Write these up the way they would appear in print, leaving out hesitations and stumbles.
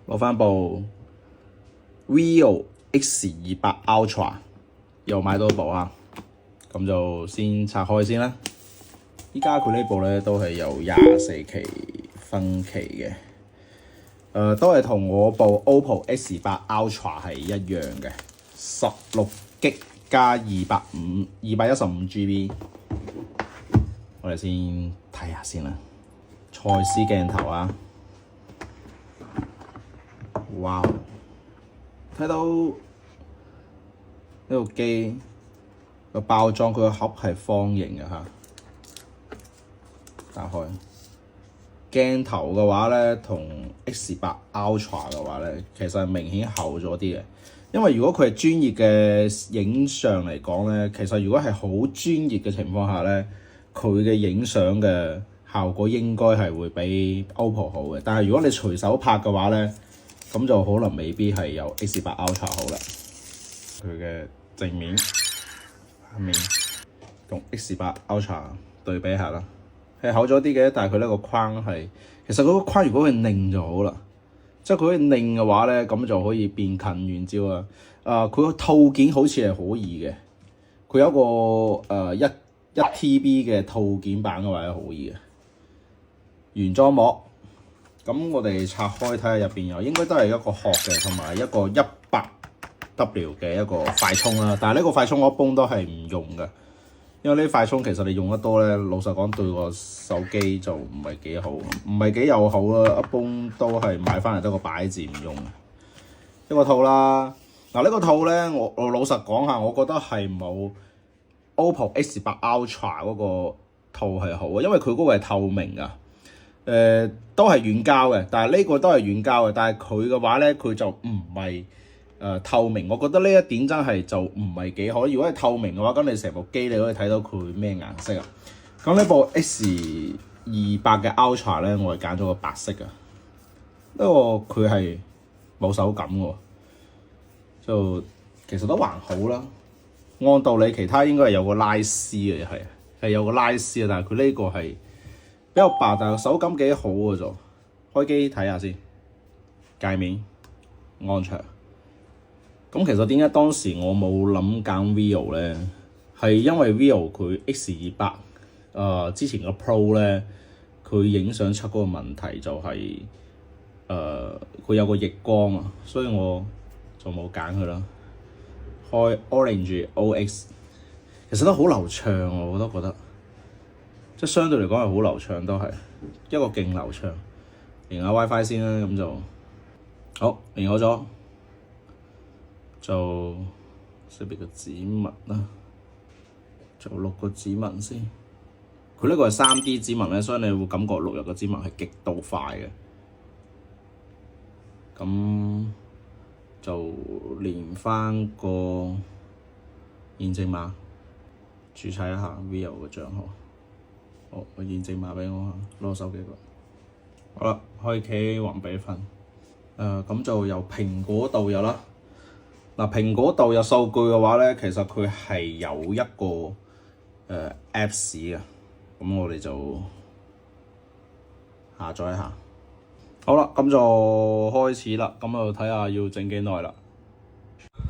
攞翻部 Vivo X28 Ultra， 又買多部啊，咁就先拆開先啦。依家佢呢部咧都係有24期分期嘅，都係同我部 OPPO X8 Ultra 係一樣嘅，16GB 加215GB。我哋先睇下先啦，蔡司鏡頭啊！哇！睇到呢部機個包裝，佢個盒係方形嘅嚇。打開鏡頭嘅話咧，同 X8 Ultra 嘅話咧，其實係明顯厚咗啲嘅。因為如果佢係專業嘅影相嚟講咧，其實如果係好專業嘅情況下咧，佢嘅影相嘅效果應該係會比 OPPO 好嘅。但係如果你隨手拍嘅話咧，咁就可能未必係有 X8 Ultra 好啦。佢嘅正面、下面同 X8 Ultra 對比下啦，係厚咗啲嘅，但係佢呢個框係，其實嗰個框如果係擰就好啦，即係佢可以擰嘅話咧，咁就可以變近遠焦啊。佢個套件好似係可以嘅，佢有一個一 TB 嘅套件版嘅話係可以嘅。原裝膜。咁我哋拆開睇下入邊有，應該都係一個殼嘅，同埋一個 100W 嘅一個快充啦。但係呢個快充我一般都係唔用嘅，因為呢啲快充其實你用得多咧，老實講對個手機就唔係幾好，唔係幾友好啦。一般都係買翻嚟得個擺字唔用。一個套啦，嗱呢個套咧，我老實講下，我覺得係冇 OPPO X8 Ultra 嗰個套係好啊，因為佢嗰個係透明㗎。都係軟膠嘅，但係呢個都係軟膠嘅，但係佢嘅話咧，佢就唔係透明。我覺得呢一點真係就唔係幾好。如果係透明嘅話，咁你成部機你可以睇到佢咩顏色啊？咁呢部 X28 嘅 Ultra 咧，我係揀咗個白色嘅，不過佢係冇手感喎，就其實都還好啦。按道理其他應該係有個拉絲嘅，係有個拉絲嘅，但係佢呢個係比較白，但係手感幾好嘅啫。開機睇下先，界面安詳。咁其實點解當時我冇諗揀 Vivo 咧？係因為 Vivo 佢 X28 之前個 Pro 咧，佢影相出嗰個問題就係佢有個逆光啊，所以我就冇揀佢啦。開 Orange OX， 其實都好流暢，我都覺得。即係相對嚟講係好流暢，都係一個勁流暢。連下 WiFi 先啦，咁就好連好咗，就識別個指紋啦，就錄個指紋先。佢呢個係3D 指紋咧，所以你會感覺錄入個指紋係極度快嘅。咁就連翻個驗證碼，註冊一下 Vivo 嘅帳號。好，個驗證碼畀我，攞手機過嚟。好啦，開啟雲比分。咁就由蘋果度有啦。嗱，蘋果度有數據嘅話咧，其實佢係有一個Apps 嘅。咁我哋就下載一下。好啦，咁就開始啦。咁就睇下要整幾耐啦。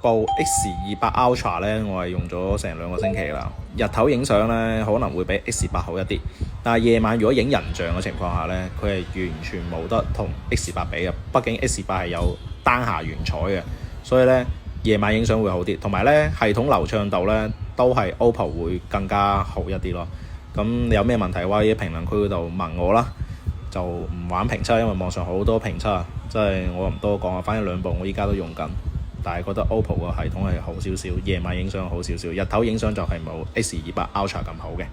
部 X28 Ultra 咧，我係用咗成2個星期啦。日頭影相咧，可能會比 X8 好一啲，但係夜晚如果影人像嘅情況下咧，佢係完全冇得同 X8 比嘅。畢竟 X8 係有單下原彩嘅，所以咧夜晚影相會好啲。同埋咧系統流暢度咧都係 OPPO 會更加好一啲咯。咁你有咩問題嘅話，喺評論區嗰度問我啦。就唔玩評測，因為網上好多評測，即係我唔多講啊。反正2部我依家都用緊。但係覺得 OPPO 個系統係好少少，夜晚影相好少少，日頭影相就係冇 X28 Ultra 咁好嘅。